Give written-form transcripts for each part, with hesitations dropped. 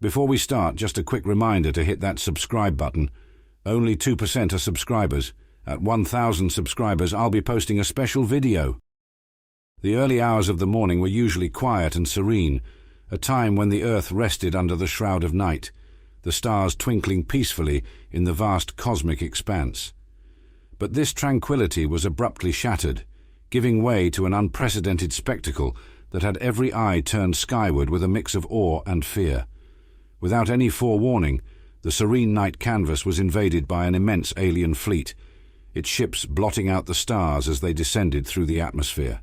Before we start, just a quick reminder to hit that subscribe button. Only 2% are subscribers. At 1,000 subscribers, I'll be posting a special video. The early hours of the morning were usually quiet and serene, a time when the earth rested under the shroud of night, the stars twinkling peacefully in the vast cosmic expanse. But this tranquility was abruptly shattered, giving way to an unprecedented spectacle that had every eye turned skyward with a mix of awe and fear. Without any forewarning, the serene night canvas was invaded by an immense alien fleet, its ships blotting out the stars as they descended through the atmosphere.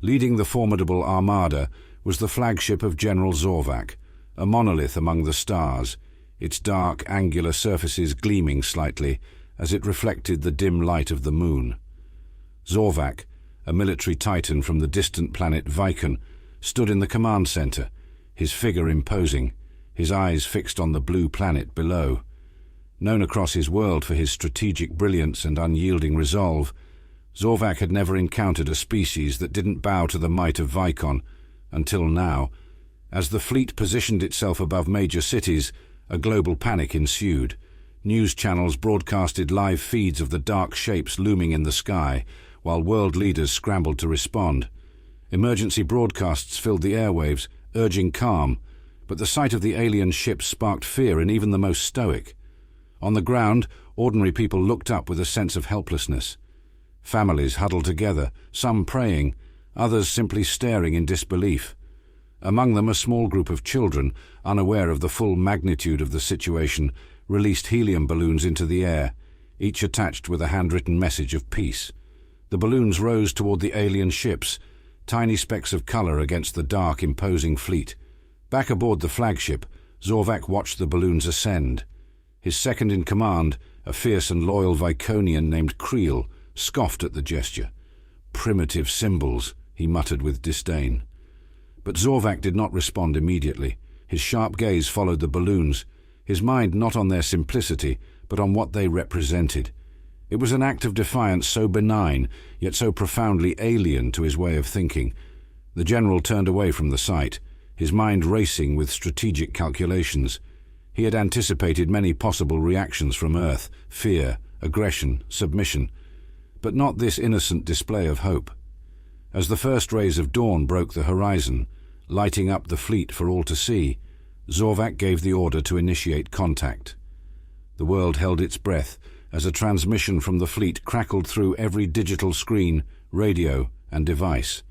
Leading the formidable armada was the flagship of General Zorvac, a monolith among the stars, its dark, angular surfaces gleaming slightly as it reflected the dim light of the moon. Zorvac, a military titan from the distant planet Vicon, stood in the command center, his figure imposing, his eyes fixed on the blue planet below. Known across his world for his strategic brilliance and unyielding resolve, Zorvac had never encountered a species that didn't bow to the might of Vicon, until now. As the fleet positioned itself above major cities, a global panic ensued. News channels broadcasted live feeds of the dark shapes looming in the sky, while world leaders scrambled to respond. Emergency broadcasts filled the airwaves, urging calm, but the sight of the alien ships sparked fear in even the most stoic. On the ground, ordinary people looked up with a sense of helplessness. Families huddled together, some praying, others simply staring in disbelief. Among them, a small group of children, unaware of the full magnitude of the situation, released helium balloons into the air, each attached with a handwritten message of peace. The balloons rose toward the alien ships, tiny specks of color against the dark, imposing fleet. Back aboard the flagship, Zorvac watched the balloons ascend. His second-in-command, a fierce and loyal Viconian named Creel, scoffed at the gesture. "Primitive symbols," he muttered with disdain. But Zorvac did not respond immediately. His sharp gaze followed the balloons, his mind not on their simplicity, but on what they represented. It was an act of defiance so benign, yet so profoundly alien to his way of thinking. The general turned away from the sight, his mind racing with strategic calculations. He had anticipated many possible reactions from Earth: fear, aggression, submission, but not this innocent display of hope. As the first rays of dawn broke the horizon, lighting up the fleet for all to see, Zorvac gave the order to initiate contact. The world held its breath as a transmission from the fleet crackled through every digital screen, radio, and device.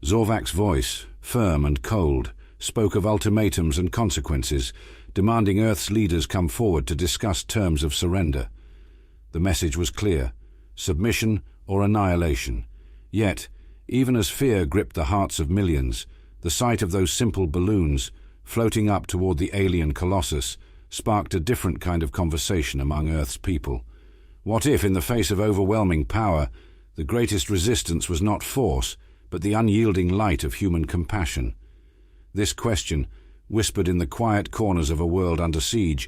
Zorvac's voice, firm and cold, spoke of ultimatums and consequences, demanding Earth's leaders come forward to discuss terms of surrender. The message was clear: submission or annihilation. Yet, even as fear gripped the hearts of millions, the sight of those simple balloons, floating up toward the alien colossus, sparked a different kind of conversation among Earth's people. What if, in the face of overwhelming power, the greatest resistance was not force, but the unyielding light of human compassion? This question, whispered in the quiet corners of a world under siege,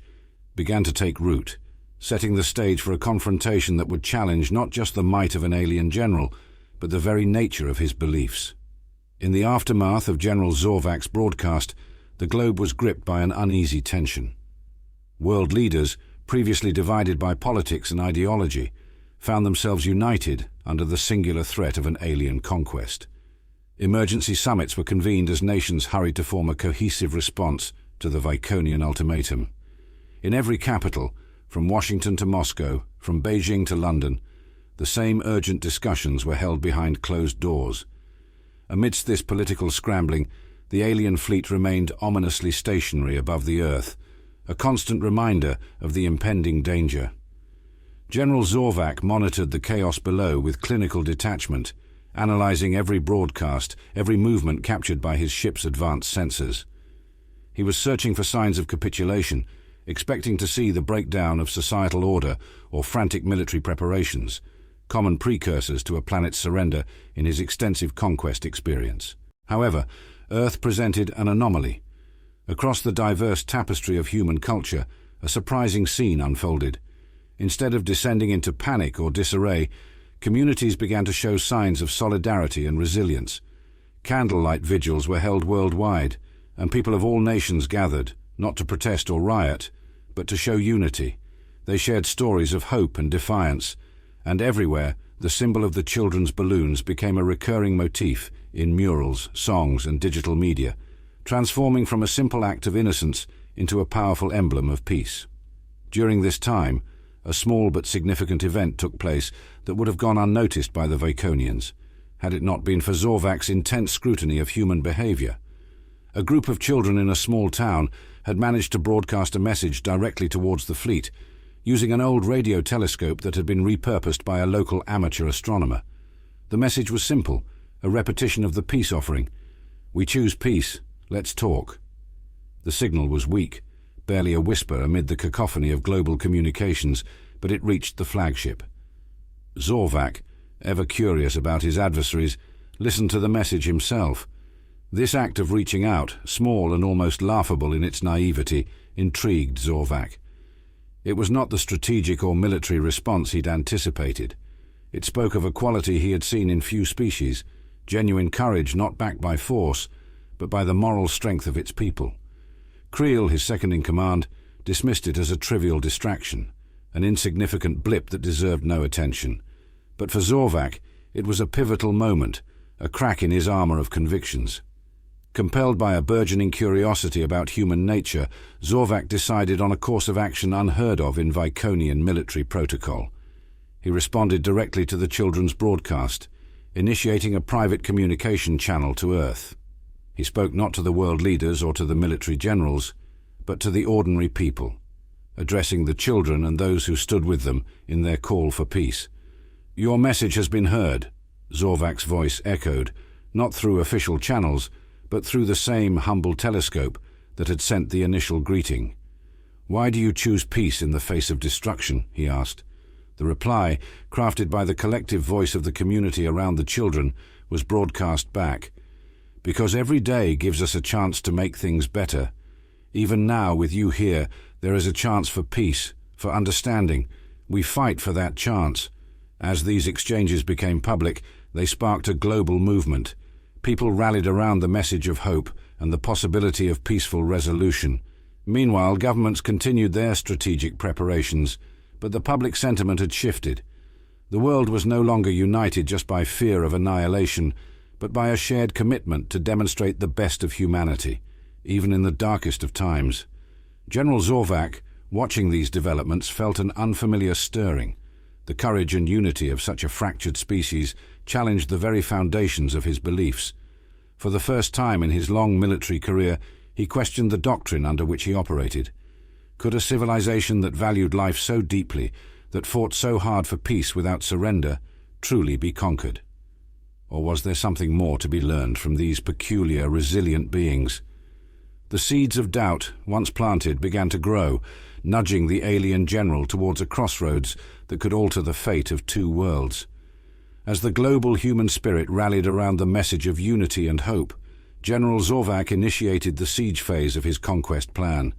began to take root, setting the stage for a confrontation that would challenge not just the might of an alien general, but the very nature of his beliefs. In the aftermath of General Zorvac's broadcast, the globe was gripped by an uneasy tension. World leaders, previously divided by politics and ideology, found themselves united under the singular threat of an alien conquest. Emergency summits were convened as nations hurried to form a cohesive response to the Viconian ultimatum. In every capital, from Washington to Moscow, from Beijing to London, the same urgent discussions were held behind closed doors. Amidst this political scrambling, the alien fleet remained ominously stationary above the Earth, a constant reminder of the impending danger. General Zorvac monitored the chaos below with clinical detachment, analyzing every broadcast, every movement captured by his ship's advanced sensors. He was searching for signs of capitulation, expecting to see the breakdown of societal order or frantic military preparations, common precursors to a planet's surrender in his extensive conquest experience. However, Earth presented an anomaly. Across the diverse tapestry of human culture, a surprising scene unfolded. Instead of descending into panic or disarray, communities began to show signs of solidarity and resilience. Candlelight vigils were held worldwide, and people of all nations gathered, not to protest or riot, but to show unity. They shared stories of hope and defiance, and everywhere the symbol of the children's balloons became a recurring motif in murals, songs, and digital media, transforming from a simple act of innocence into a powerful emblem of peace. During this time, a small but significant event took place that would have gone unnoticed by the Viconians, had it not been for Zorvak's intense scrutiny of human behavior. A group of children in a small town had managed to broadcast a message directly towards the fleet, using an old radio telescope that had been repurposed by a local amateur astronomer. The message was simple, a repetition of the peace offering. "We choose peace, let's talk." The signal was weak, barely a whisper amid the cacophony of global communications, but it reached the flagship. Zorvak, ever curious about his adversaries, listened to the message himself. This act of reaching out, small and almost laughable in its naivety, intrigued Zorvak. It was not the strategic or military response he'd anticipated. It spoke of a quality he had seen in few species, genuine courage not backed by force, but by the moral strength of its people. Creel, his second-in-command, dismissed it as a trivial distraction, an insignificant blip that deserved no attention. But for Zorvak, it was a pivotal moment, a crack in his armor of convictions. Compelled by a burgeoning curiosity about human nature, Zorvak decided on a course of action unheard of in Viconian military protocol. He responded directly to the children's broadcast, initiating a private communication channel to Earth. He spoke not to the world leaders or to the military generals, but to the ordinary people, addressing the children and those who stood with them in their call for peace. "Your message has been heard," Zorvak's voice echoed, not through official channels, but through the same humble telescope that had sent the initial greeting. "Why do you choose peace in the face of destruction?" he asked. The reply, crafted by the collective voice of the community around the children, was broadcast back. "Because every day gives us a chance to make things better. Even now, with you here, there is a chance for peace, for understanding. We fight for that chance." As these exchanges became public, they sparked a global movement. People rallied around the message of hope and the possibility of peaceful resolution. Meanwhile, governments continued their strategic preparations, but the public sentiment had shifted. The world was no longer united just by fear of annihilation, but by a shared commitment to demonstrate the best of humanity, even in the darkest of times. General Zorvak, watching these developments, felt an unfamiliar stirring. The courage and unity of such a fractured species challenged the very foundations of his beliefs. For the first time in his long military career, he questioned the doctrine under which he operated. Could a civilization that valued life so deeply, that fought so hard for peace without surrender, truly be conquered? Or was there something more to be learned from these peculiar, resilient beings? The seeds of doubt, once planted, began to grow, nudging the alien general towards a crossroads that could alter the fate of two worlds. As the global human spirit rallied around the message of unity and hope, General Zorvak initiated the siege phase of his conquest plan.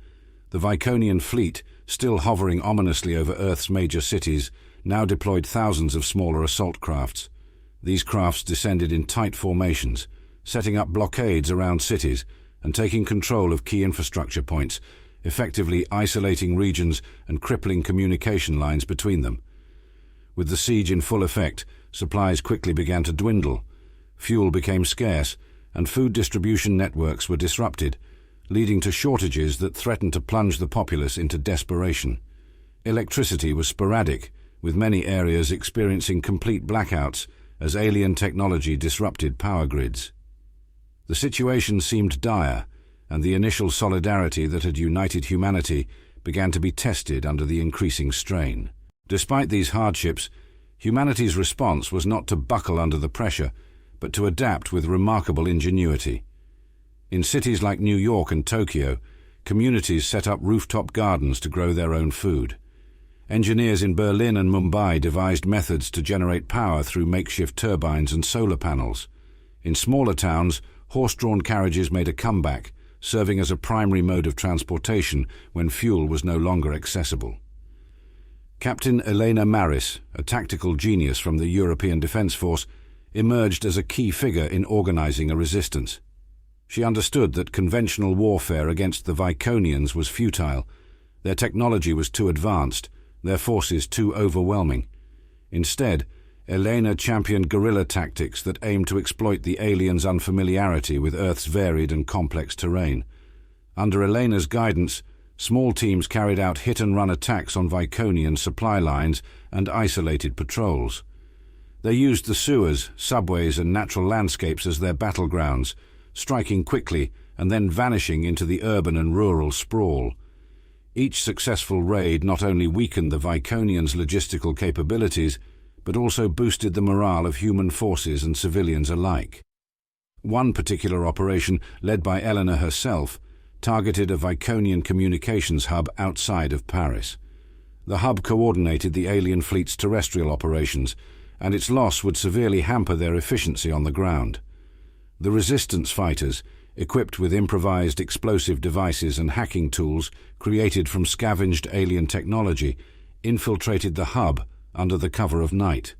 The Viconian fleet, still hovering ominously over Earth's major cities, now deployed thousands of smaller assault crafts. These crafts descended in tight formations, setting up blockades around cities and taking control of key infrastructure points, effectively isolating regions and crippling communication lines between them. With the siege in full effect, supplies quickly began to dwindle. Fuel became scarce, and food distribution networks were disrupted, leading to shortages that threatened to plunge the populace into desperation. Electricity was sporadic, with many areas experiencing complete blackouts as alien technology disrupted power grids. The situation seemed dire, and the initial solidarity that had united humanity began to be tested under the increasing strain. Despite these hardships, humanity's response was not to buckle under the pressure, but to adapt with remarkable ingenuity. In cities like New York and Tokyo, communities set up rooftop gardens to grow their own food. Engineers in Berlin and Mumbai devised methods to generate power through makeshift turbines and solar panels. In smaller towns, horse-drawn carriages made a comeback, serving as a primary mode of transportation when fuel was no longer accessible. Captain Elena Maris, a tactical genius from the European Defence Force, emerged as a key figure in organizing a resistance. She understood that conventional warfare against the Viconians was futile. Their technology was too advanced, their forces too overwhelming. Instead, Elena championed guerrilla tactics that aimed to exploit the aliens' unfamiliarity with Earth's varied and complex terrain. Under Elena's guidance, small teams carried out hit-and-run attacks on Viconian supply lines and isolated patrols. They used the sewers, subways, and natural landscapes as their battlegrounds, striking quickly and then vanishing into the urban and rural sprawl. Each successful raid not only weakened the Viconians' logistical capabilities, but also boosted the morale of human forces and civilians alike. One particular operation, led by Eleanor herself, targeted a Viconian communications hub outside of Paris. The hub coordinated the alien fleet's terrestrial operations, and its loss would severely hamper their efficiency on the ground. The resistance fighters, equipped with improvised explosive devices and hacking tools created from scavenged alien technology, infiltrated the hub under the cover of night.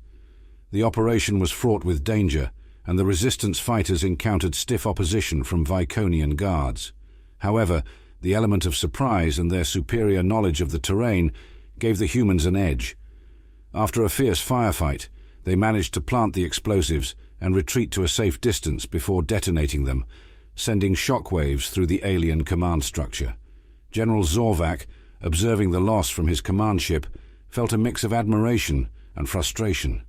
The operation was fraught with danger, and the resistance fighters encountered stiff opposition from Viconian guards. However, the element of surprise and their superior knowledge of the terrain gave the humans an edge. After a fierce firefight, they managed to plant the explosives and retreat to a safe distance before detonating them, sending shockwaves through the alien command structure. General Zorvac, observing the loss from his command ship, felt a mix of admiration and frustration.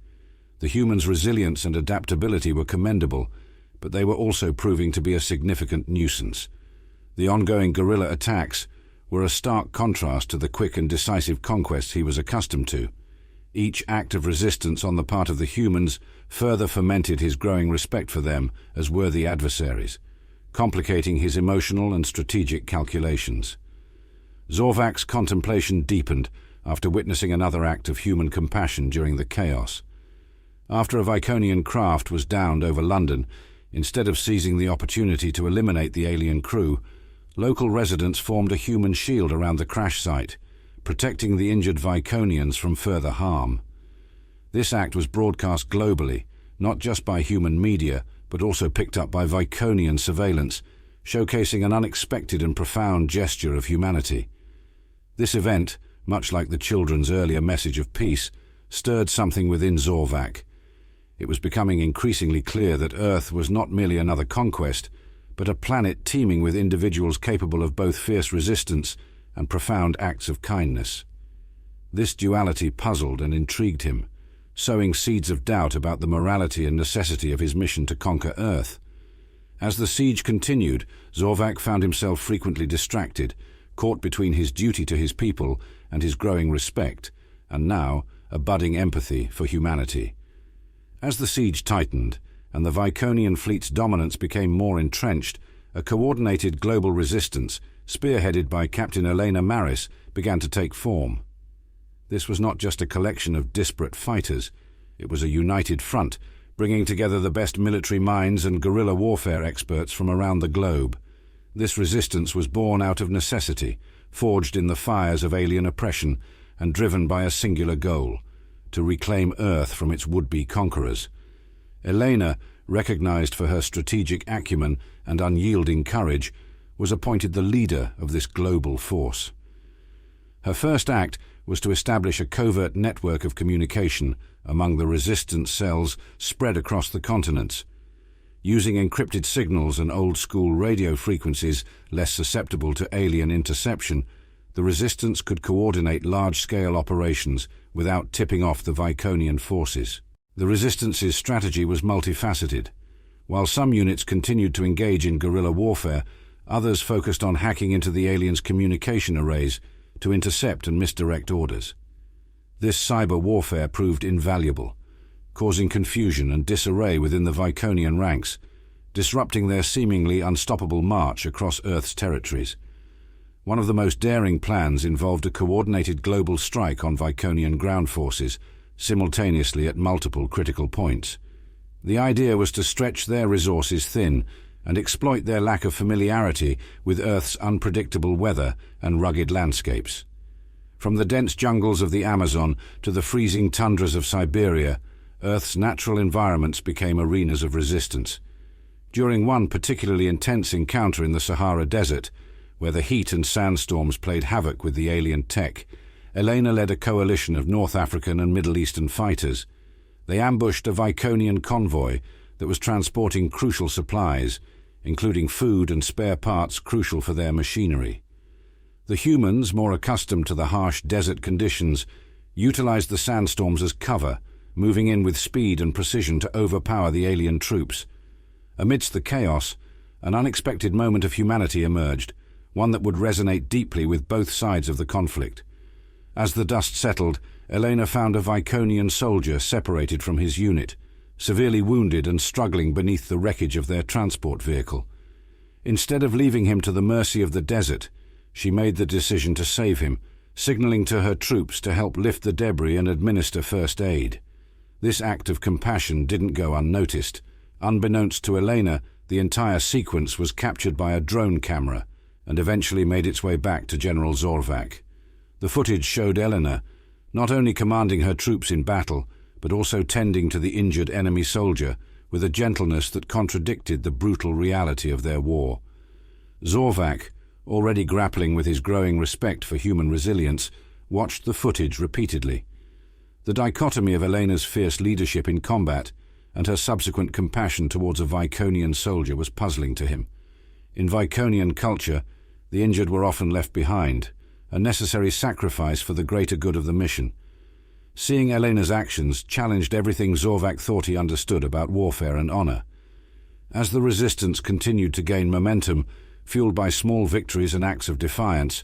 The humans' resilience and adaptability were commendable, but they were also proving to be a significant nuisance. The ongoing guerrilla attacks were a stark contrast to the quick and decisive conquest he was accustomed to. Each act of resistance on the part of the humans further fomented his growing respect for them as worthy adversaries, complicating his emotional and strategic calculations. Zorvac's contemplation deepened after witnessing another act of human compassion during the chaos. After a Viconian craft was downed over London, instead of seizing the opportunity to eliminate the alien crew, local residents formed a human shield around the crash site, protecting the injured Viconians from further harm. This act was broadcast globally, not just by human media, but also picked up by Viconian surveillance, showcasing an unexpected and profound gesture of humanity. This event, much like the children's earlier message of peace, stirred something within Zorvac. It was becoming increasingly clear that Earth was not merely another conquest, but a planet teeming with individuals capable of both fierce resistance and profound acts of kindness. This duality puzzled and intrigued him, sowing seeds of doubt about the morality and necessity of his mission to conquer Earth. As the siege continued, Zorvac found himself frequently distracted, caught between his duty to his people and his growing respect, and now a budding empathy for humanity. As the siege tightened, and the Viconian fleet's dominance became more entrenched, a coordinated global resistance, spearheaded by Captain Elena Maris, began to take form. This was not just a collection of disparate fighters, it was a united front, bringing together the best military minds and guerrilla warfare experts from around the globe. This resistance was born out of necessity, forged in the fires of alien oppression, and driven by a singular goal: to reclaim Earth from its would-be conquerors. Elena, recognized for her strategic acumen and unyielding courage, was appointed the leader of this global force. Her first act was to establish a covert network of communication among the resistance cells spread across the continents. Using encrypted signals and old-school radio frequencies less susceptible to alien interception, the resistance could coordinate large-scale operations without tipping off the Viconian forces. The resistance's strategy was multifaceted. While some units continued to engage in guerrilla warfare, others focused on hacking into the aliens' communication arrays to intercept and misdirect orders. This cyber warfare proved invaluable, causing confusion and disarray within the Viconian ranks, disrupting their seemingly unstoppable march across Earth's territories. One of the most daring plans involved a coordinated global strike on Viconian ground forces, simultaneously at multiple critical points. The idea was to stretch their resources thin and exploit their lack of familiarity with Earth's unpredictable weather and rugged landscapes. From the dense jungles of the Amazon to the freezing tundras of Siberia, Earth's natural environments became arenas of resistance. During one particularly intense encounter in the Sahara Desert, where the heat and sandstorms played havoc with the alien tech, Elena led a coalition of North African and Middle Eastern fighters. They ambushed a Viconian convoy that was transporting crucial supplies, including food and spare parts crucial for their machinery. The humans, more accustomed to the harsh desert conditions, utilized the sandstorms as cover, moving in with speed and precision to overpower the alien troops. Amidst the chaos, an unexpected moment of humanity emerged, one that would resonate deeply with both sides of the conflict. As the dust settled, Elena found a Viconian soldier separated from his unit, severely wounded and struggling beneath the wreckage of their transport vehicle. Instead of leaving him to the mercy of the desert, she made the decision to save him, signaling to her troops to help lift the debris and administer first aid. This act of compassion didn't go unnoticed. Unbeknownst to Elena, the entire sequence was captured by a drone camera and eventually made its way back to General Zorvac. The footage showed Elena not only commanding her troops in battle, but also tending to the injured enemy soldier with a gentleness that contradicted the brutal reality of their war. Zorvac, already grappling with his growing respect for human resilience, watched the footage repeatedly. The dichotomy of Elena's fierce leadership in combat and her subsequent compassion towards a Viconian soldier was puzzling to him. In Viconian culture, the injured were often left behind, a necessary sacrifice for the greater good of the mission. Seeing Elena's actions challenged everything Zorvac thought he understood about warfare and honor. As the resistance continued to gain momentum, fueled by small victories and acts of defiance,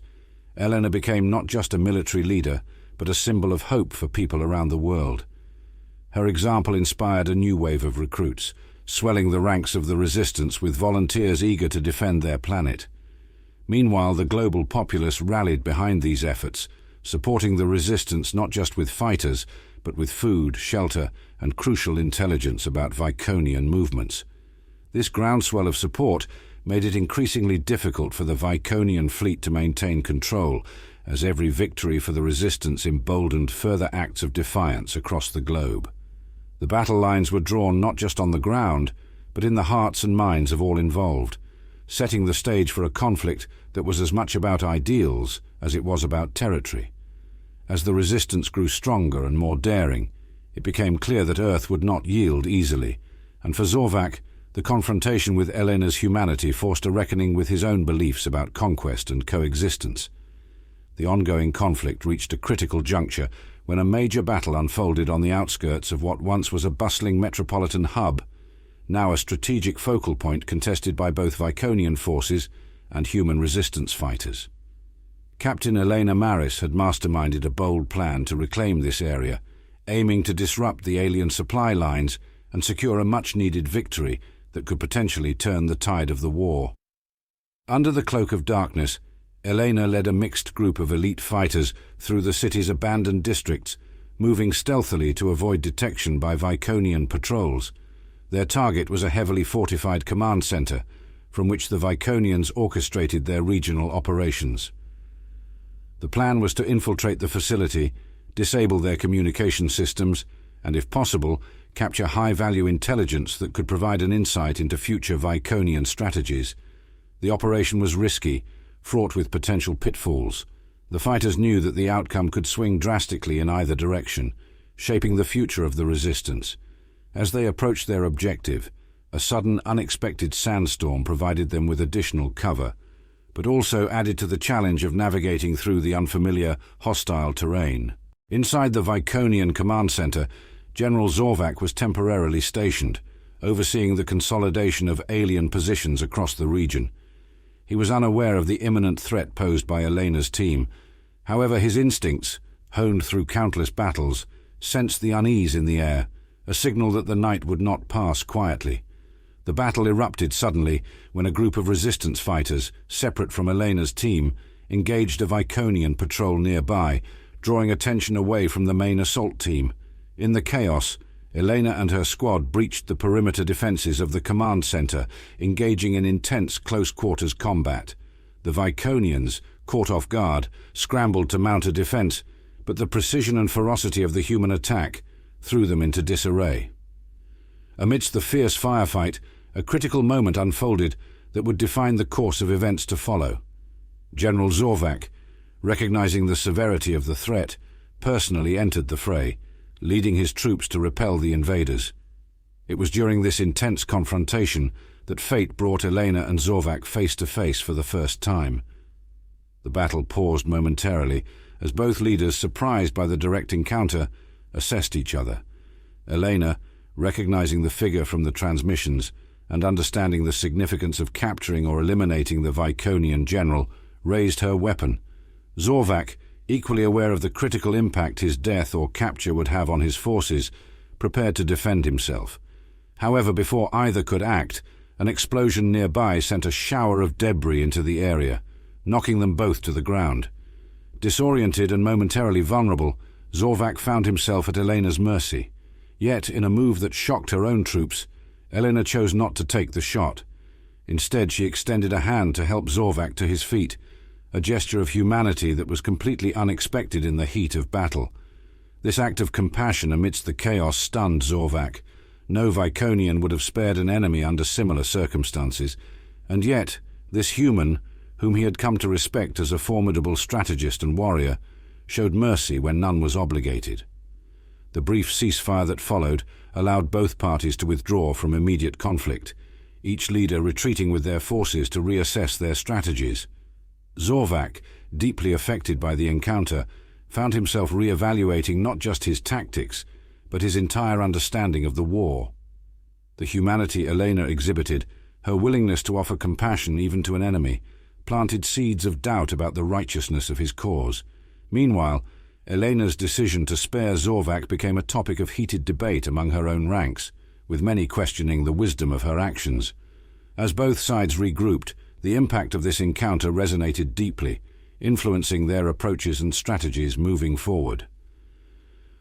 Elena became not just a military leader, but a symbol of hope for people around the world. Her example inspired a new wave of recruits, swelling the ranks of the resistance with volunteers eager to defend their planet. Meanwhile, the global populace rallied behind these efforts, supporting the resistance not just with fighters, but with food, shelter, and crucial intelligence about Viconian movements. This groundswell of support made it increasingly difficult for the Viconian fleet to maintain control, as every victory for the resistance emboldened further acts of defiance across the globe. The battle lines were drawn not just on the ground, but in the hearts and minds of all involved, setting the stage for a conflict that was as much about ideals as it was about territory. As the resistance grew stronger and more daring, it became clear that Earth would not yield easily, and for Zorvac, the confrontation with Elena's humanity forced a reckoning with his own beliefs about conquest and coexistence. The ongoing conflict reached a critical juncture when a major battle unfolded on the outskirts of what once was a bustling metropolitan hub, now a strategic focal point contested by both Viconian forces and human resistance fighters. Captain Elena Maris had masterminded a bold plan to reclaim this area, aiming to disrupt the alien supply lines and secure a much-needed victory that could potentially turn the tide of the war. Under the cloak of darkness, Elena led a mixed group of elite fighters through the city's abandoned districts, moving stealthily to avoid detection by Viconian patrols. Their target was a heavily fortified command center, from which the Viconians orchestrated their regional operations. The plan was to infiltrate the facility, disable their communication systems, and, if possible, capture high-value intelligence that could provide an insight into future Viconian strategies. The operation was risky, fraught with potential pitfalls. The fighters knew that the outcome could swing drastically in either direction, shaping the future of the resistance. As they approached their objective, a sudden, unexpected sandstorm provided them with additional cover, but also added to the challenge of navigating through the unfamiliar, hostile terrain. Inside the Viconian command center, General Zorvac was temporarily stationed, overseeing the consolidation of alien positions across the region. He was unaware of the imminent threat posed by Elena's team. However, his instincts, honed through countless battles, sensed the unease in the air, a signal that the night would not pass quietly. The battle erupted suddenly when a group of resistance fighters, separate from Elena's team, engaged a Viconian patrol nearby, drawing attention away from the main assault team. In the chaos, Elena and her squad breached the perimeter defenses of the command center, engaging in intense close-quarters combat. The Viconians, caught off guard, scrambled to mount a defense, but the precision and ferocity of the human attack threw them into disarray. Amidst the fierce firefight, a critical moment unfolded that would define the course of events to follow. General Zorvac, recognizing the severity of the threat, personally entered the fray, leading his troops to repel the invaders. It was during this intense confrontation that fate brought Elena and Zorvac face to face for the first time. The battle paused momentarily as both leaders, surprised by the direct encounter, assessed each other. Elena, recognizing the figure from the transmissions and understanding the significance of capturing or eliminating the Viconian general, raised her weapon. Zorvac, equally aware of the critical impact his death or capture would have on his forces, prepared to defend himself. However, before either could act, an explosion nearby sent a shower of debris into the area, knocking them both to the ground. Disoriented and momentarily vulnerable, Zorvac found himself at Elena's mercy. Yet, in a move that shocked her own troops, Elena chose not to take the shot. Instead, she extended a hand to help Zorvac to his feet, a gesture of humanity that was completely unexpected in the heat of battle. This act of compassion amidst the chaos stunned Zorvac. No Viconian would have spared an enemy under similar circumstances, and yet this human, whom he had come to respect as a formidable strategist and warrior, showed mercy when none was obligated. The brief ceasefire that followed allowed both parties to withdraw from immediate conflict, each leader retreating with their forces to reassess their strategies. Zorvac, deeply affected by the encounter, found himself re-evaluating not just his tactics, but his entire understanding of the war. The humanity Elena exhibited, her willingness to offer compassion even to an enemy, planted seeds of doubt about the righteousness of his cause. Meanwhile, Elena's decision to spare Zorvac became a topic of heated debate among her own ranks, with many questioning the wisdom of her actions. As both sides regrouped, the impact of this encounter resonated deeply, influencing their approaches and strategies moving forward.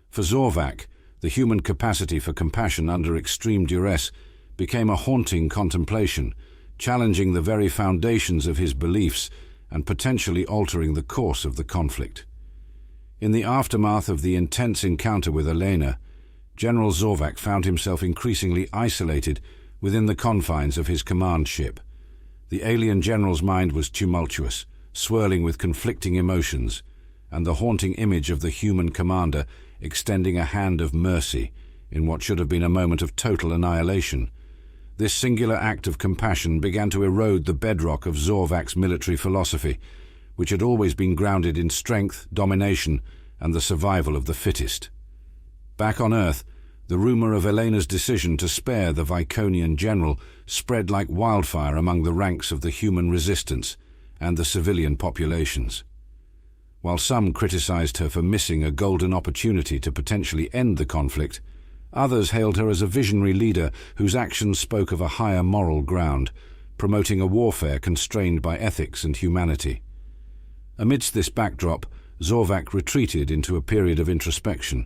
For Zorvac, the human capacity for compassion under extreme duress became a haunting contemplation, challenging the very foundations of his beliefs and potentially altering the course of the conflict. In the aftermath of the intense encounter with Elena, General Zorvac found himself increasingly isolated within the confines of his command ship. The alien general's mind was tumultuous, swirling with conflicting emotions, and the haunting image of the human commander extending a hand of mercy in what should have been a moment of total annihilation. This singular act of compassion began to erode the bedrock of Zorvac's military philosophy, which had always been grounded in strength, domination, and the survival of the fittest. Back on Earth, the rumor of Elena's decision to spare the Viconian general spread like wildfire among the ranks of the human resistance and the civilian populations. While some criticized her for missing a golden opportunity to potentially end the conflict, others hailed her as a visionary leader whose actions spoke of a higher moral ground, promoting a warfare constrained by ethics and humanity. Amidst this backdrop, Zorvac retreated into a period of introspection.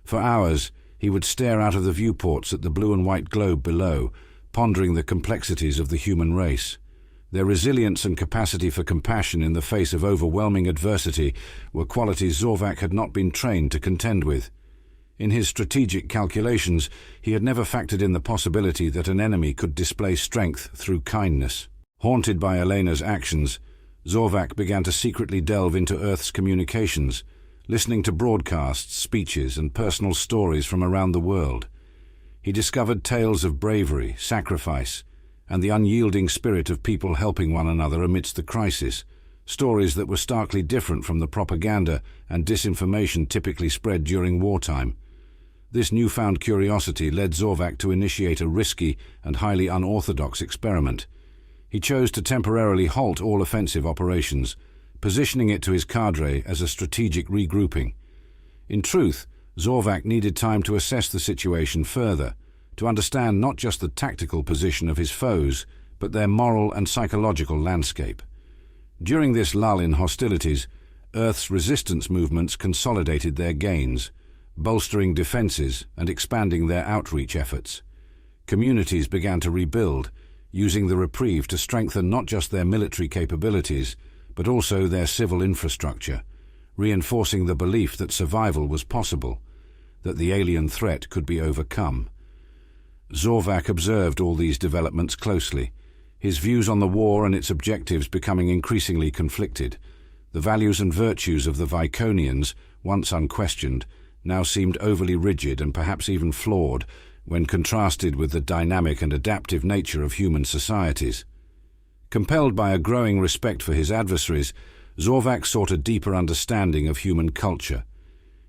For hours, he would stare out of the viewports at the blue and white globe below, pondering the complexities of the human race. Their resilience and capacity for compassion in the face of overwhelming adversity were qualities Zorvac had not been trained to contend with. In his strategic calculations, he had never factored in the possibility that an enemy could display strength through kindness. Haunted by Elena's actions, Zorvac began to secretly delve into Earth's communications, listening to broadcasts, speeches, and personal stories from around the world. He discovered tales of bravery, sacrifice, and the unyielding spirit of people helping one another amidst the crisis, stories that were starkly different from the propaganda and disinformation typically spread during wartime. This newfound curiosity led Zorvac to initiate a risky and highly unorthodox experiment. He chose to temporarily halt all offensive operations, positioning it to his cadre as a strategic regrouping. In truth, Zorvac needed time to assess the situation further, to understand not just the tactical position of his foes, but their moral and psychological landscape. During this lull in hostilities, Earth's resistance movements consolidated their gains, bolstering defenses and expanding their outreach efforts. Communities began to rebuild, using the reprieve to strengthen not just their military capabilities, but also their civil infrastructure, reinforcing the belief that survival was possible, that the alien threat could be overcome. Zorvac observed all these developments closely, his views on the war and its objectives becoming increasingly conflicted. The values and virtues of the Viconians, once unquestioned, now seemed overly rigid and perhaps even flawed when contrasted with the dynamic and adaptive nature of human societies. Compelled by a growing respect for his adversaries, Zorvac sought a deeper understanding of human culture.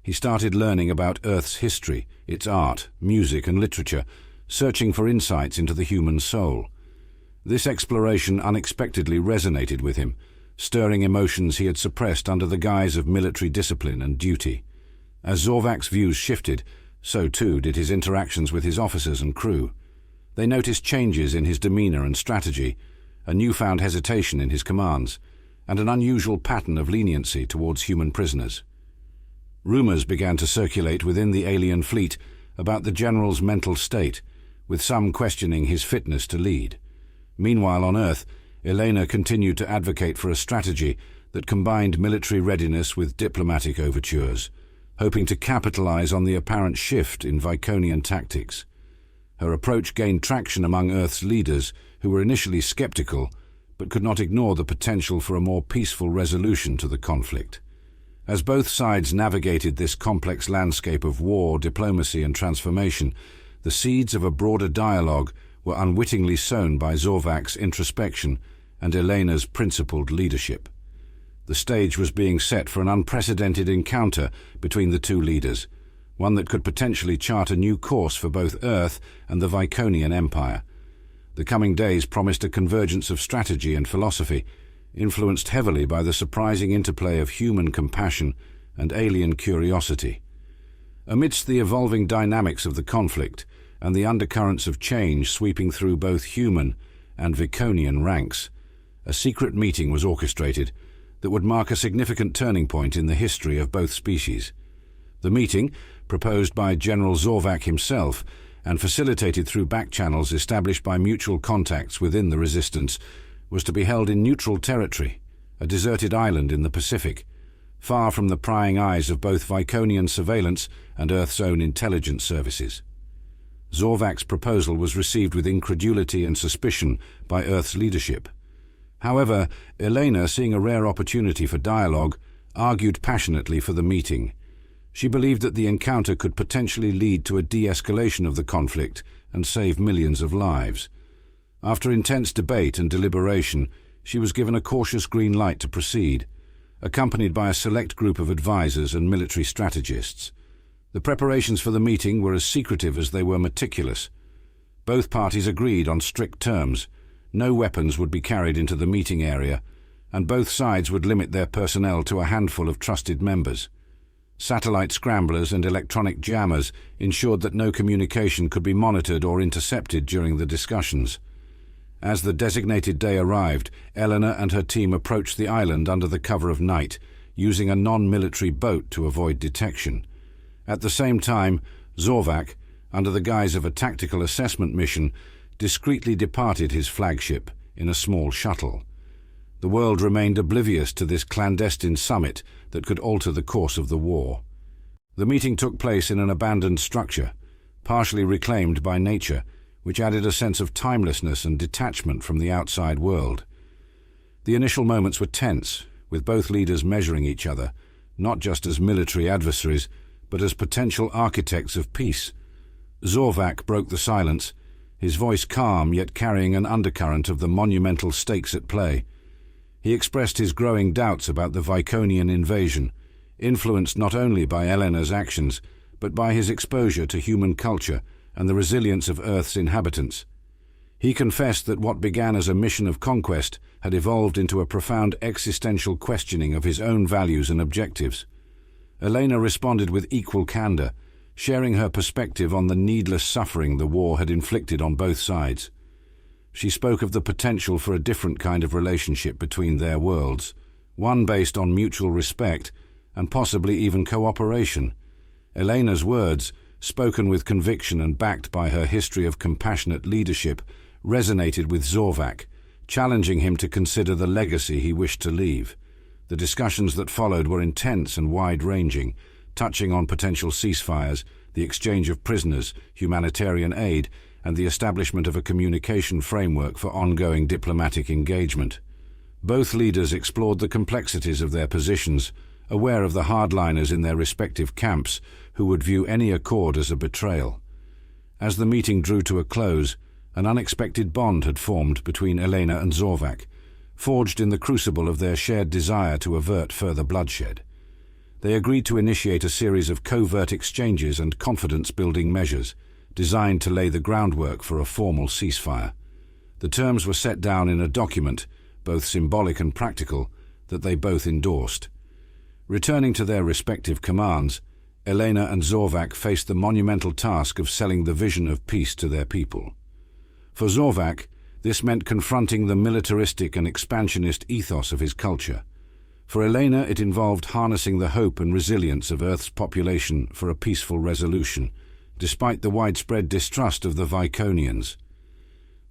He started learning about Earth's history, its art, music and literature, searching for insights into the human soul. This exploration unexpectedly resonated with him, stirring emotions he had suppressed under the guise of military discipline and duty. As Zorvac's views shifted, so too did his interactions with his officers and crew. They noticed changes in his demeanor and strategy, a newfound hesitation in his commands, and an unusual pattern of leniency towards human prisoners. Rumors began to circulate within the alien fleet about the general's mental state, with some questioning his fitness to lead. Meanwhile, on Earth, Elena continued to advocate for a strategy that combined military readiness with diplomatic overtures, hoping to capitalize on the apparent shift in Viconian tactics. Her approach gained traction among Earth's leaders, who were initially skeptical, but could not ignore the potential for a more peaceful resolution to the conflict. As both sides navigated this complex landscape of war, diplomacy, and transformation, the seeds of a broader dialogue were unwittingly sown by Zorvac's introspection and Elena's principled leadership. The stage was being set for an unprecedented encounter between the two leaders, one that could potentially chart a new course for both Earth and the Viconian Empire. The coming days promised a convergence of strategy and philosophy, influenced heavily by the surprising interplay of human compassion and alien curiosity. Amidst the evolving dynamics of the conflict and the undercurrents of change sweeping through both human and Viconian ranks, a secret meeting was orchestrated that would mark a significant turning point in the history of both species. The meeting, proposed by General Zorvac himself and facilitated through back channels established by mutual contacts within the resistance, was to be held in neutral territory, a deserted island in the Pacific, far from the prying eyes of both Viconian surveillance and Earth's own intelligence services. Zorvac's proposal was received with incredulity and suspicion by Earth's leadership. However, Elena, seeing a rare opportunity for dialogue, argued passionately for the meeting. She believed that the encounter could potentially lead to a de-escalation of the conflict and save millions of lives. After intense debate and deliberation, she was given a cautious green light to proceed, accompanied by a select group of advisors and military strategists. The preparations for the meeting were as secretive as they were meticulous. Both parties agreed on strict terms. No weapons would be carried into the meeting area, and both sides would limit their personnel to a handful of trusted members. Satellite scramblers and electronic jammers ensured that no communication could be monitored or intercepted during the discussions. As the designated day arrived, Eleanor and her team approached the island under the cover of night, using a non-military boat to avoid detection. At the same time, Zorvac, under the guise of a tactical assessment mission, discreetly departed his flagship in a small shuttle. The world remained oblivious to this clandestine summit that could alter the course of the war. The meeting took place in an abandoned structure, partially reclaimed by nature, which added a sense of timelessness and detachment from the outside world. The initial moments were tense, with both leaders measuring each other, not just as military adversaries, but as potential architects of peace. Zorvac broke the silence, his voice calm yet carrying an undercurrent of the monumental stakes at play. He expressed his growing doubts about the Viconian invasion, influenced not only by Eleanor's actions, but by his exposure to human culture and the resilience of Earth's inhabitants. He confessed that what began as a mission of conquest had evolved into a profound existential questioning of his own values and objectives. Elena responded with equal candor, sharing her perspective on the needless suffering the war had inflicted on both sides. She spoke of the potential for a different kind of relationship between their worlds, one based on mutual respect and possibly even cooperation. Elena's words, spoken with conviction and backed by her history of compassionate leadership, resonated with Zorvac, challenging him to consider the legacy he wished to leave. The discussions that followed were intense and wide-ranging, touching on potential ceasefires, the exchange of prisoners, humanitarian aid, and the establishment of a communication framework for ongoing diplomatic engagement. Both leaders explored the complexities of their positions, aware of the hardliners in their respective camps who would view any accord as a betrayal. As the meeting drew to a close, an unexpected bond had formed between Elena and Zorvac, forged in the crucible of their shared desire to avert further bloodshed. They agreed to initiate a series of covert exchanges and confidence-building measures, designed to lay the groundwork for a formal ceasefire. The terms were set down in a document, both symbolic and practical, that they both endorsed. Returning to their respective commands, Elena and Zorvac faced the monumental task of selling the vision of peace to their people. For Zorvac, this meant confronting the militaristic and expansionist ethos of his culture. For Elena, it involved harnessing the hope and resilience of Earth's population for a peaceful resolution, despite the widespread distrust of the Viconians.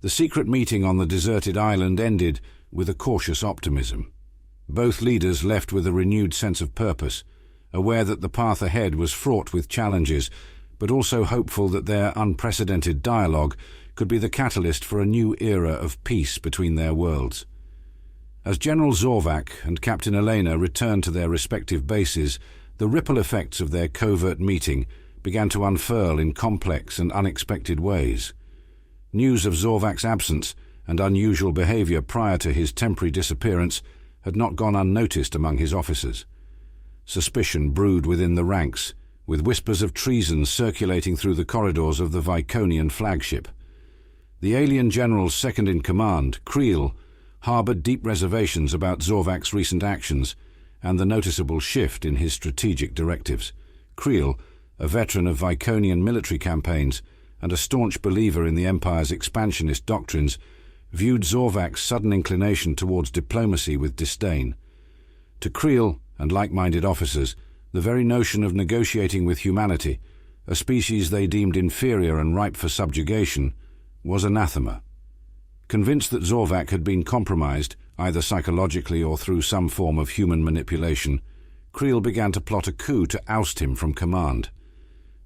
The secret meeting on the deserted island ended with a cautious optimism. Both leaders left with a renewed sense of purpose, aware that the path ahead was fraught with challenges, but also hopeful that their unprecedented dialogue could be the catalyst for a new era of peace between their worlds. As General Zorvac and Captain Elena returned to their respective bases, the ripple effects of their covert meeting began to unfurl in complex and unexpected ways. News of Zorvac's absence and unusual behavior prior to his temporary disappearance had not gone unnoticed among his officers. Suspicion brewed within the ranks, with whispers of treason circulating through the corridors of the Viconian flagship. The alien general's second-in-command, Creel, harbored deep reservations about Zorvac's recent actions and the noticeable shift in his strategic directives. Creel, a veteran of Viconian military campaigns and a staunch believer in the Empire's expansionist doctrines, viewed Zorvac's sudden inclination towards diplomacy with disdain. To Creel and like-minded officers, the very notion of negotiating with humanity, a species they deemed inferior and ripe for subjugation, was anathema. Convinced that Zorvac had been compromised, either psychologically or through some form of human manipulation, Creel began to plot a coup to oust him from command.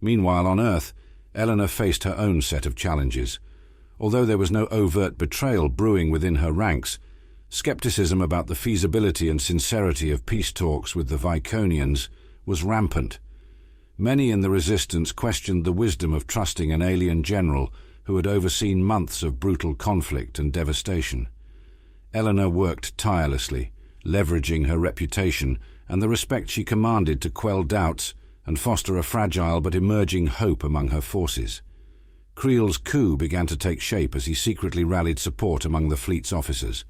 Meanwhile, on Earth, Eleanor faced her own set of challenges. Although there was no overt betrayal brewing within her ranks, skepticism about the feasibility and sincerity of peace talks with the Viconians was rampant. Many in the resistance questioned the wisdom of trusting an alien general who had overseen months of brutal conflict and devastation. Eleanor worked tirelessly, leveraging her reputation and the respect she commanded to quell doubts and foster a fragile but emerging hope among her forces. Creel's coup began to take shape as he secretly rallied support among the fleet's officers.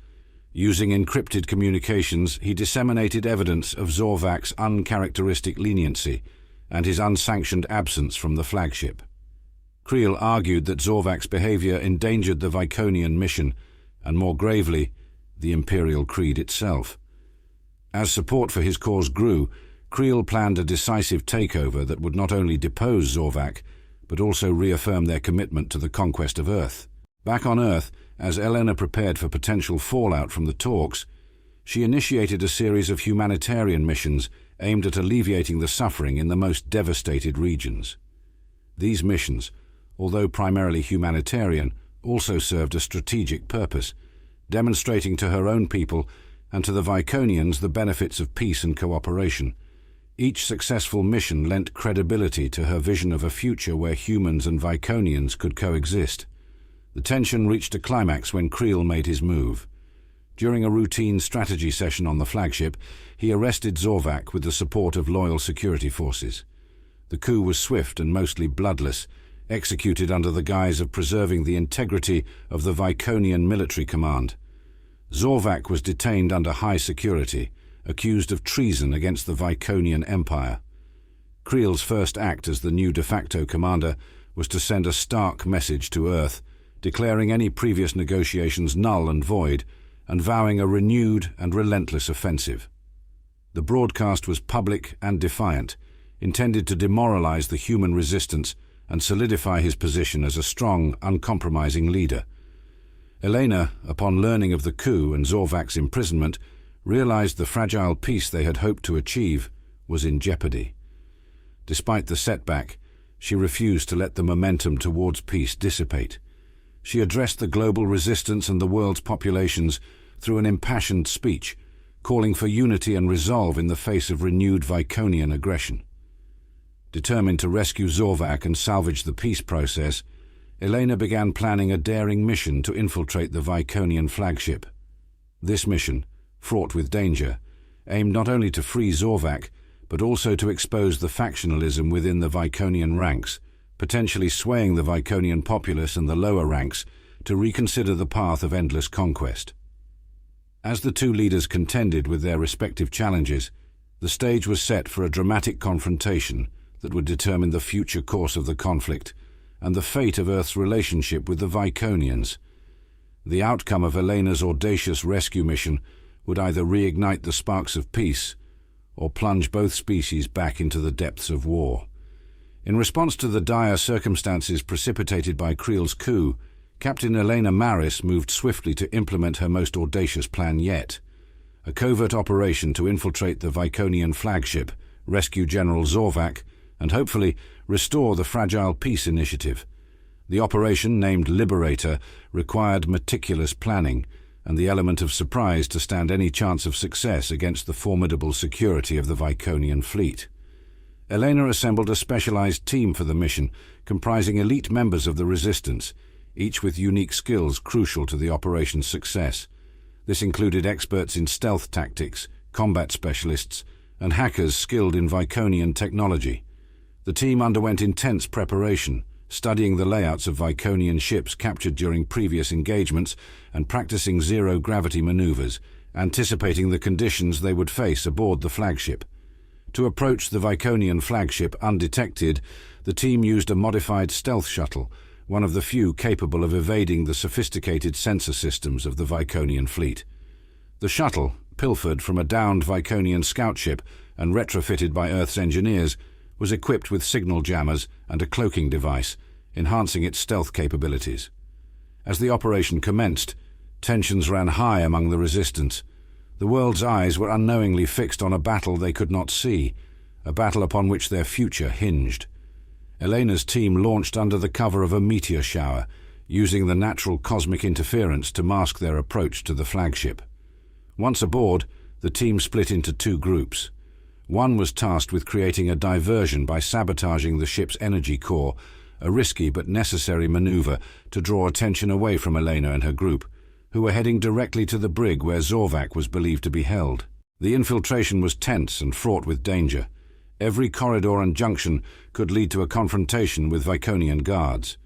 Using encrypted communications, he disseminated evidence of Zorvac's uncharacteristic leniency and his unsanctioned absence from the flagship. Creel argued that Zorvac's behavior endangered the Viconian mission, and more gravely, the Imperial Creed itself. As support for his cause grew, Creel planned a decisive takeover that would not only depose Zorvac, but also reaffirm their commitment to the conquest of Earth. Back on Earth, as Elena prepared for potential fallout from the talks, she initiated a series of humanitarian missions aimed at alleviating the suffering in the most devastated regions. These missions, although primarily humanitarian, also served a strategic purpose, demonstrating to her own people and to the Viconians the benefits of peace and cooperation. Each successful mission lent credibility to her vision of a future where humans and Viconians could coexist. The tension reached a climax when Creel made his move. During a routine strategy session on the flagship, he arrested Zorvac with the support of loyal security forces. The coup was swift and mostly bloodless, executed under the guise of preserving the integrity of the Viconian military command. Zorvac was detained under high security, accused of treason against the Viconian Empire. Creel's first act as the new de facto commander was to send a stark message to Earth, declaring any previous negotiations null and void, and vowing a renewed and relentless offensive. The broadcast was public and defiant, intended to demoralize the human resistance and solidify his position as a strong, uncompromising leader. Elena, upon learning of the coup and Zorvac's imprisonment, realized the fragile peace they had hoped to achieve was in jeopardy. Despite the setback, she refused to let the momentum towards peace dissipate. she addressed the global resistance and the world's populations through an impassioned speech, calling for unity and resolve in the face of renewed Viconian aggression. Determined to rescue Zorvac and salvage the peace process, Elena began planning a daring mission to infiltrate the Viconian flagship. This mission, fraught with danger, aimed not only to free Zorvac, but also to expose the factionalism within the Viconian ranks, potentially swaying the Viconian populace and the lower ranks to reconsider the path of endless conquest. As the two leaders contended with their respective challenges, the stage was set for a dramatic confrontation that would determine the future course of the conflict and the fate of Earth's relationship with the Viconians. The outcome of Elena's audacious rescue mission would either reignite the sparks of peace or plunge both species back into the depths of war. In response to the dire circumstances precipitated by Creel's coup, Captain Elena Maris moved swiftly to implement her most audacious plan yet: a covert operation to infiltrate the Viconian flagship, rescue General Zorvac, and hopefully restore the fragile peace initiative. The operation, named Liberator, required meticulous planning and the element of surprise to stand any chance of success against the formidable security of the Viconian fleet. Elena assembled a specialized team for the mission, comprising elite members of the Resistance, each with unique skills crucial to the operation's success. This included experts in stealth tactics, combat specialists, and hackers skilled in Viconian technology. The team underwent intense preparation, studying the layouts of Viconian ships captured during previous engagements and practicing zero-gravity maneuvers, anticipating the conditions they would face aboard the flagship. To approach the Viconian flagship undetected, the team used a modified stealth shuttle, one of the few capable of evading the sophisticated sensor systems of the Viconian fleet. The shuttle, pilfered from a downed Viconian scout ship and retrofitted by Earth's engineers, was equipped with signal jammers and a cloaking device, enhancing its stealth capabilities. As the operation commenced, tensions ran high among the Resistance. The world's eyes were unknowingly fixed on a battle they could not see, a battle upon which their future hinged. Elena's team launched under the cover of a meteor shower, using the natural cosmic interference to mask their approach to the flagship. Once aboard, the team split into two groups. One was tasked with creating a diversion by sabotaging the ship's energy core, a risky but necessary maneuver to draw attention away from Elena and her group, who were heading directly to the brig where Zorvac was believed to be held. The infiltration was tense and fraught with danger. Every corridor and junction could lead to a confrontation with Viconian guards.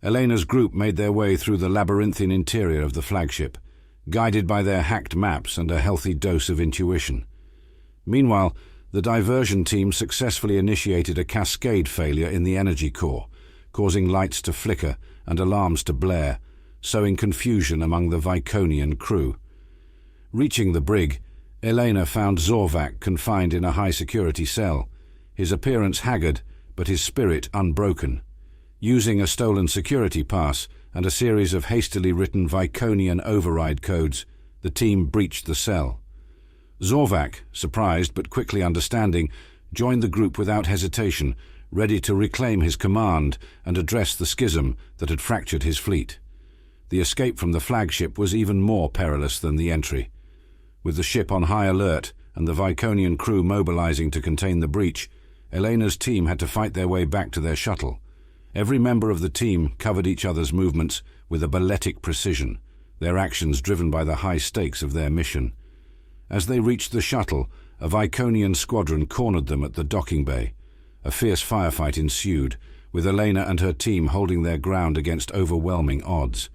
Elena's group made their way through the labyrinthine interior of the flagship, guided by their hacked maps and a healthy dose of intuition. Meanwhile, the diversion team successfully initiated a cascade failure in the energy core, causing lights to flicker and alarms to blare, sowing confusion among the Viconian crew. Reaching the brig, Elena found Zorvac confined in a high-security cell, his appearance haggard but his spirit unbroken. Using a stolen security pass and a series of hastily written Viconian override codes, the team breached the cell. Zorvac, surprised but quickly understanding, joined the group without hesitation, ready to reclaim his command and address the schism that had fractured his fleet. The escape from the flagship was even more perilous than the entry. With the ship on high alert and the Viconian crew mobilizing to contain the breach, Elena's team had to fight their way back to their shuttle. Every member of the team covered each other's movements with a balletic precision, their actions driven by the high stakes of their mission. As they reached the shuttle, a Viconian squadron cornered them at the docking bay. A fierce firefight ensued, with Elena and her team holding their ground against overwhelming odds.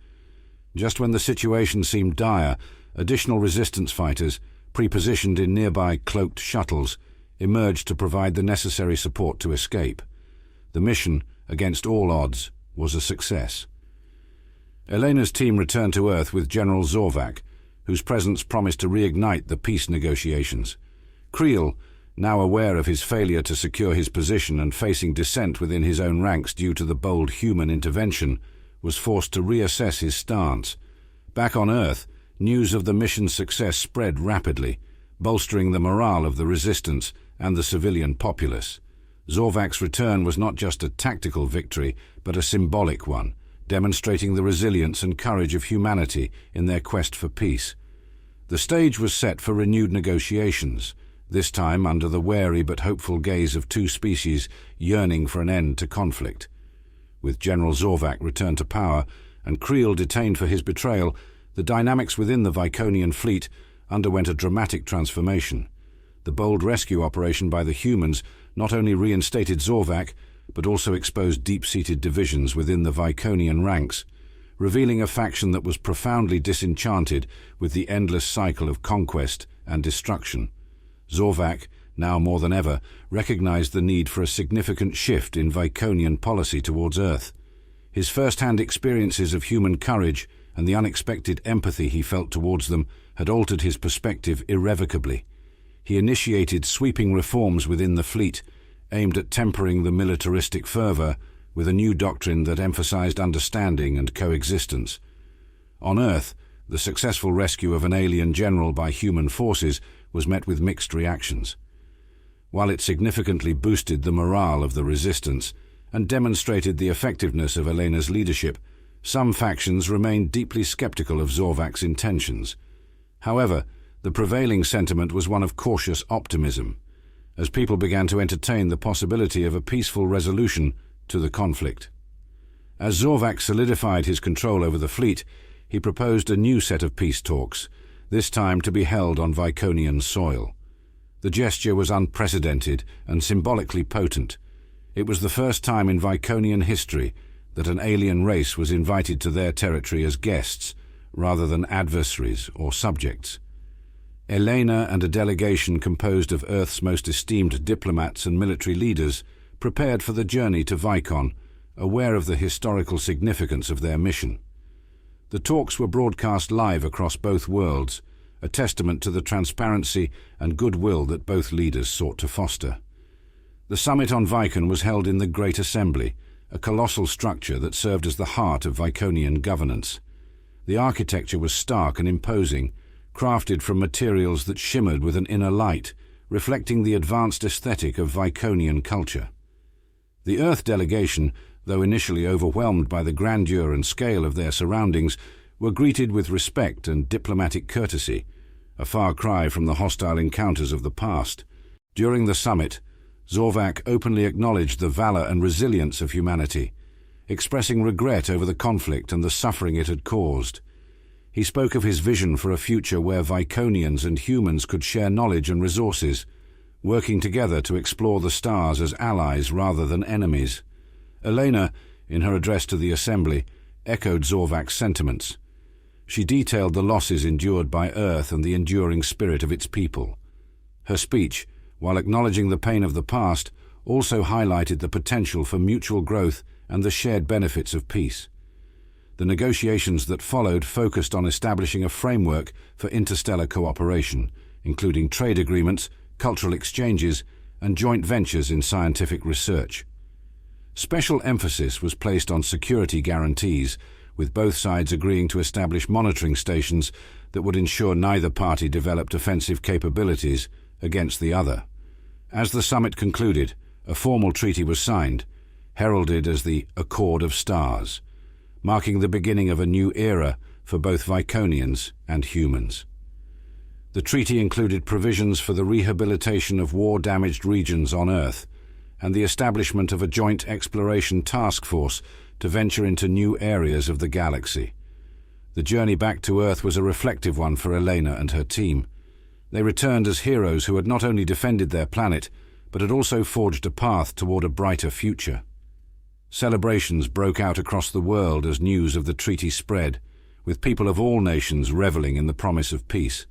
Just when the situation seemed dire, additional resistance fighters, pre-positioned in nearby cloaked shuttles, emerged to provide the necessary support to escape. The mission, against all odds, was a success. Elena's team returned to Earth with General Zorvac, whose presence promised to reignite the peace negotiations. Creel, now aware of his failure to secure his position and facing dissent within his own ranks due to the bold human intervention, was forced to reassess his stance. Back on Earth, news of the mission's success spread rapidly, bolstering the morale of the Resistance and the civilian populace. Zorvac's return was not just a tactical victory, but a symbolic one, demonstrating the resilience and courage of humanity in their quest for peace. The stage was set for renewed negotiations, this time under the wary but hopeful gaze of two species yearning for an end to conflict. With General Zorvac returned to power and Creel detained for his betrayal, the dynamics within the Viconian fleet underwent a dramatic transformation. The bold rescue operation by the humans not only reinstated Zorvac, but also exposed deep-seated divisions within the Viconian ranks, revealing a faction that was profoundly disenchanted with the endless cycle of conquest and destruction. Zorvac, now more than ever, recognized the need for a significant shift in Viconian policy towards Earth. His first-hand experiences of human courage and the unexpected empathy he felt towards them had altered his perspective irrevocably. He initiated sweeping reforms within the fleet, aimed at tempering the militaristic fervor with a new doctrine that emphasized understanding and coexistence. On Earth, the successful rescue of an alien general by human forces was met with mixed reactions. While it significantly boosted the morale of the resistance and demonstrated the effectiveness of Elena's leadership, some factions remained deeply skeptical of Zorvac's intentions. However, the prevailing sentiment was one of cautious optimism, as people began to entertain the possibility of a peaceful resolution to the conflict. As Zorvac solidified his control over the fleet, he proposed a new set of peace talks, this time to be held on Viconian soil. The gesture was unprecedented and symbolically potent. It was the first time in Viconian history that an alien race was invited to their territory as guests, rather than adversaries or subjects. Elena and a delegation composed of Earth's most esteemed diplomats and military leaders prepared for the journey to Vicon, aware of the historical significance of their mission. The talks were broadcast live across both worlds, a testament to the transparency and goodwill that both leaders sought to foster. The summit on Vicon was held in the Great Assembly, a colossal structure that served as the heart of Viconian governance. The architecture was stark and imposing, crafted from materials that shimmered with an inner light, reflecting the advanced aesthetic of Viconian culture. The Earth delegation, though initially overwhelmed by the grandeur and scale of their surroundings, were greeted with respect and diplomatic courtesy, a far cry from the hostile encounters of the past. During the summit, Zorvac openly acknowledged the valor and resilience of humanity, expressing regret over the conflict and the suffering it had caused. He spoke of his vision for a future where Viconians and humans could share knowledge and resources, working together to explore the stars as allies rather than enemies. Elena, in her address to the Assembly, echoed Zorvac's sentiments. She detailed the losses endured by Earth and the enduring spirit of its people. Her speech, while acknowledging the pain of the past, also highlighted the potential for mutual growth and the shared benefits of peace. The negotiations that followed focused on establishing a framework for interstellar cooperation, including trade agreements, cultural exchanges, and joint ventures in scientific research. Special emphasis was placed on security guarantees, with both sides agreeing to establish monitoring stations that would ensure neither party developed offensive capabilities against the other. As the summit concluded, a formal treaty was signed, heralded as the Accord of Stars, marking the beginning of a new era for both Viconians and humans. The treaty included provisions for the rehabilitation of war-damaged regions on Earth and the establishment of a joint exploration task force to venture into new areas of the galaxy. The journey back to Earth was a reflective one for Elena and her team. They returned as heroes who had not only defended their planet, but had also forged a path toward a brighter future. Celebrations broke out across the world as news of the treaty spread, with people of all nations reveling in the promise of peace.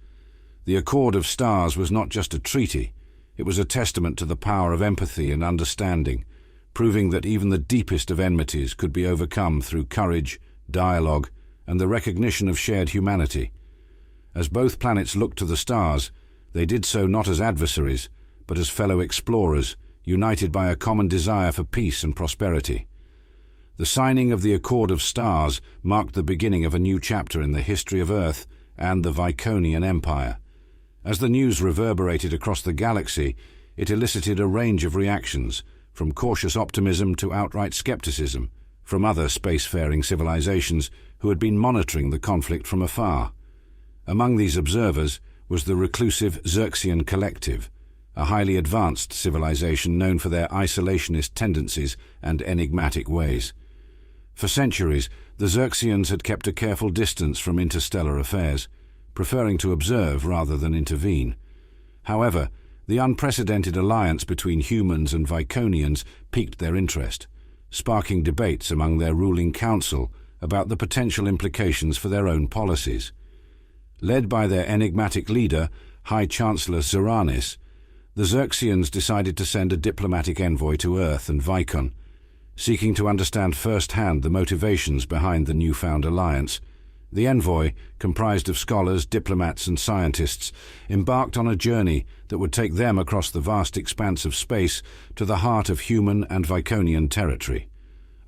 The Accord of Stars was not just a treaty, it was a testament to the power of empathy and understanding, proving that even the deepest of enmities could be overcome through courage, dialogue, and the recognition of shared humanity. As both planets looked to the stars, they did so not as adversaries, but as fellow explorers, united by a common desire for peace and prosperity. The signing of the Accord of Stars marked the beginning of a new chapter in the history of Earth and the Viconian Empire. As the news reverberated across the galaxy, it elicited a range of reactions, from cautious optimism to outright skepticism, from other spacefaring civilizations who had been monitoring the conflict from afar. Among these observers was the reclusive Xerxian Collective, a highly advanced civilization known for their isolationist tendencies and enigmatic ways. For centuries, the Xerxians had kept a careful distance from interstellar affairs, preferring to observe rather than intervene. However, the unprecedented alliance between humans and Viconians piqued their interest, sparking debates among their ruling council about the potential implications for their own policies. Led by their enigmatic leader, High Chancellor Zeranis, the Xerxians decided to send a diplomatic envoy to Earth and Vicon, seeking to understand firsthand the motivations behind the newfound alliance. The envoy, comprised of scholars, diplomats and scientists, embarked on a journey that would take them across the vast expanse of space to the heart of human and Viconian territory.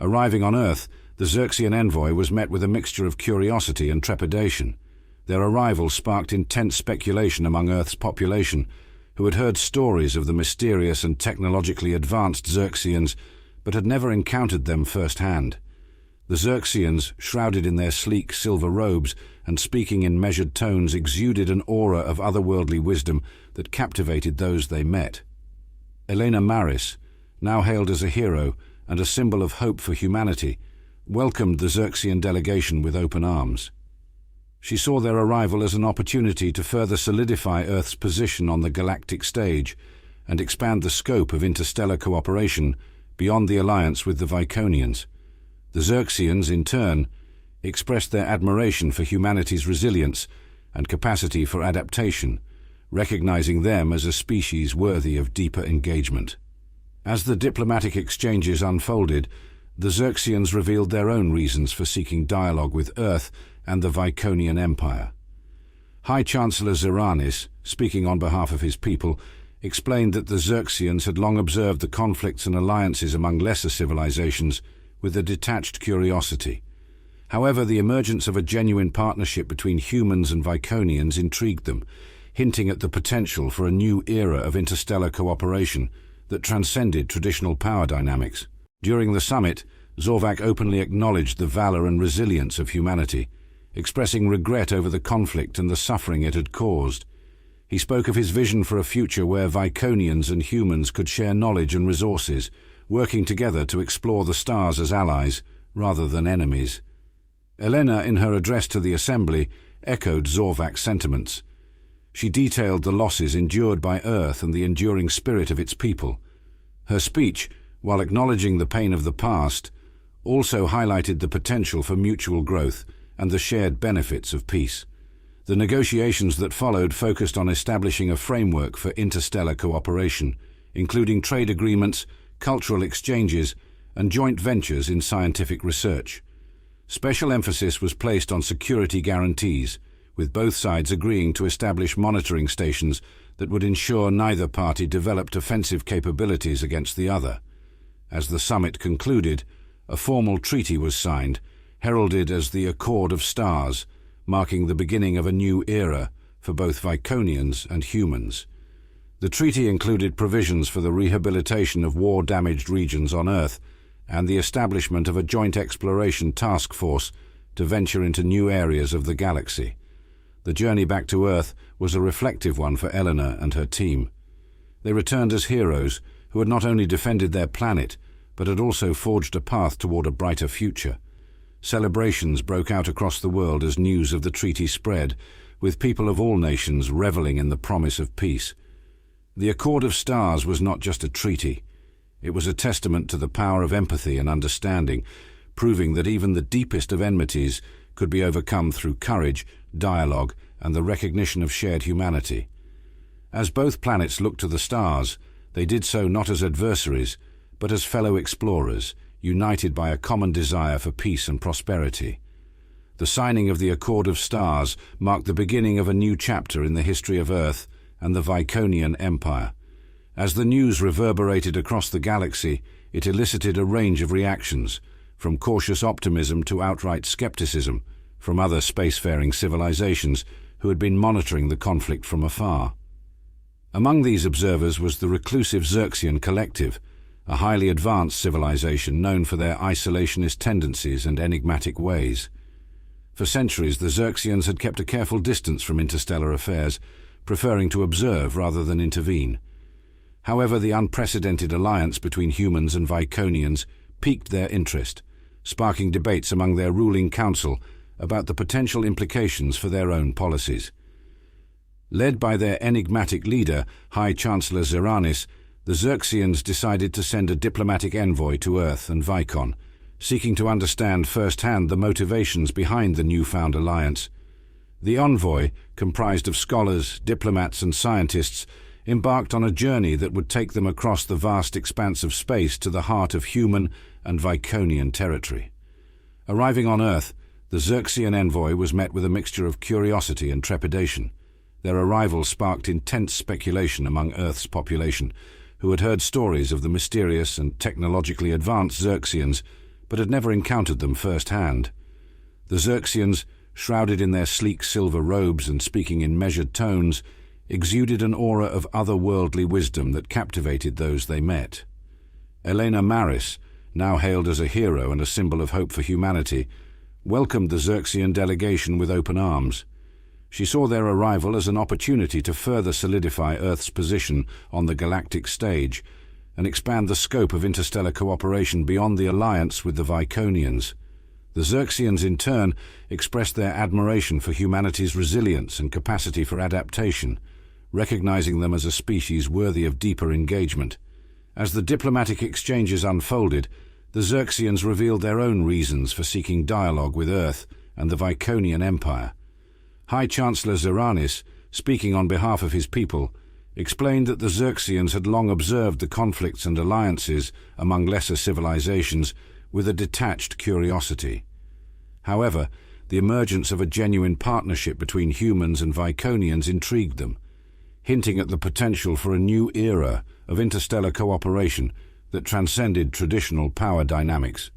Arriving on Earth, the Xerxian envoy was met with a mixture of curiosity and trepidation. Their arrival sparked intense speculation among Earth's population, who had heard stories of the mysterious and technologically advanced Xerxians, but had never encountered them firsthand. The Xerxians, shrouded in their sleek silver robes and speaking in measured tones, exuded an aura of otherworldly wisdom that captivated those they met. Elena Maris, now hailed as a hero and a symbol of hope for humanity, welcomed the Xerxian delegation with open arms. She saw their arrival as an opportunity to further solidify Earth's position on the galactic stage and expand the scope of interstellar cooperation beyond the alliance with the Viconians. The Xerxians, in turn, expressed their admiration for humanity's resilience and capacity for adaptation, recognizing them as a species worthy of deeper engagement. As the diplomatic exchanges unfolded, the Xerxians revealed their own reasons for seeking dialogue with Earth and the Viconian Empire. High Chancellor Zeranis, speaking on behalf of his people, explained that the Xerxians had long observed the conflicts and alliances among lesser civilizations with a detached curiosity. However, the emergence of a genuine partnership between humans and Viconians intrigued them, hinting at the potential for a new era of interstellar cooperation that transcended traditional power dynamics. During the summit, Zorvac openly acknowledged the valor and resilience of humanity, expressing regret over the conflict and the suffering it had caused. He spoke of his vision for a future where Viconians and humans could share knowledge and resources, working together to explore the stars as allies rather than enemies. Elena, in her address to the Assembly, echoed Zorvac's sentiments. She detailed the losses endured by Earth and the enduring spirit of its people. Her speech, while acknowledging the pain of the past, also highlighted the potential for mutual growth and the shared benefits of peace. The negotiations that followed focused on establishing a framework for interstellar cooperation, including trade agreements, cultural exchanges, and joint ventures in scientific research. Special emphasis was placed on security guarantees, with both sides agreeing to establish monitoring stations that would ensure neither party developed offensive capabilities against the other. As the summit concluded, a formal treaty was signed, heralded as the Accord of Stars, marking the beginning of a new era for both Viconians and humans. The treaty included provisions for the rehabilitation of war-damaged regions on Earth and the establishment of a joint exploration task force to venture into new areas of the galaxy. The journey back to Earth was a reflective one for Eleanor and her team. They returned as heroes who had not only defended their planet, but had also forged a path toward a brighter future. Celebrations broke out across the world as news of the treaty spread, with people of all nations reveling in the promise of peace. The Accord of Stars was not just a treaty. It was a testament to the power of empathy and understanding, proving that even the deepest of enmities could be overcome through courage, dialogue, and the recognition of shared humanity. As both planets looked to the stars, they did so not as adversaries, but as fellow explorers, united by a common desire for peace and prosperity. The signing of the Accord of Stars marked the beginning of a new chapter in the history of Earth and the Viconian Empire. As the news reverberated across the galaxy, it elicited a range of reactions, from cautious optimism to outright skepticism, from other spacefaring civilizations who had been monitoring the conflict from afar. Among these observers was the reclusive Xerxian Collective, a highly advanced civilization known for their isolationist tendencies and enigmatic ways. For centuries, the Xerxians had kept a careful distance from interstellar affairs, preferring to observe rather than intervene. However, the unprecedented alliance between humans and Viconians piqued their interest, sparking debates among their ruling council about the potential implications for their own policies. Led by their enigmatic leader, High Chancellor Xeranis, the Xerxians decided to send a diplomatic envoy to Earth and Vicon, seeking to understand firsthand the motivations behind the newfound alliance. The envoy, comprised of scholars, diplomats, and scientists, embarked on a journey that would take them across the vast expanse of space to the heart of human and Viconian territory. Arriving on Earth, the Xerxian envoy was met with a mixture of curiosity and trepidation. Their arrival sparked intense speculation among Earth's population, who had heard stories of the mysterious and technologically advanced Xerxians, but had never encountered them firsthand. The Xerxians, shrouded in their sleek silver robes and speaking in measured tones, exuded an aura of otherworldly wisdom that captivated those they met. Elena Maris, now hailed as a hero and a symbol of hope for humanity, welcomed the Xerxian delegation with open arms. She saw their arrival as an opportunity to further solidify Earth's position on the galactic stage and expand the scope of interstellar cooperation beyond the alliance with the Viconians. The Xerxians, in turn, expressed their admiration for humanity's resilience and capacity for adaptation, recognizing them as a species worthy of deeper engagement. As the diplomatic exchanges unfolded, the Xerxians revealed their own reasons for seeking dialogue with Earth and the Viconian Empire. High Chancellor Xeranis, speaking on behalf of his people, explained that the Xerxians had long observed the conflicts and alliances among lesser civilizations with a detached curiosity. However, the emergence of a genuine partnership between humans and Viconians intrigued them, hinting at the potential for a new era of interstellar cooperation that transcended traditional power dynamics.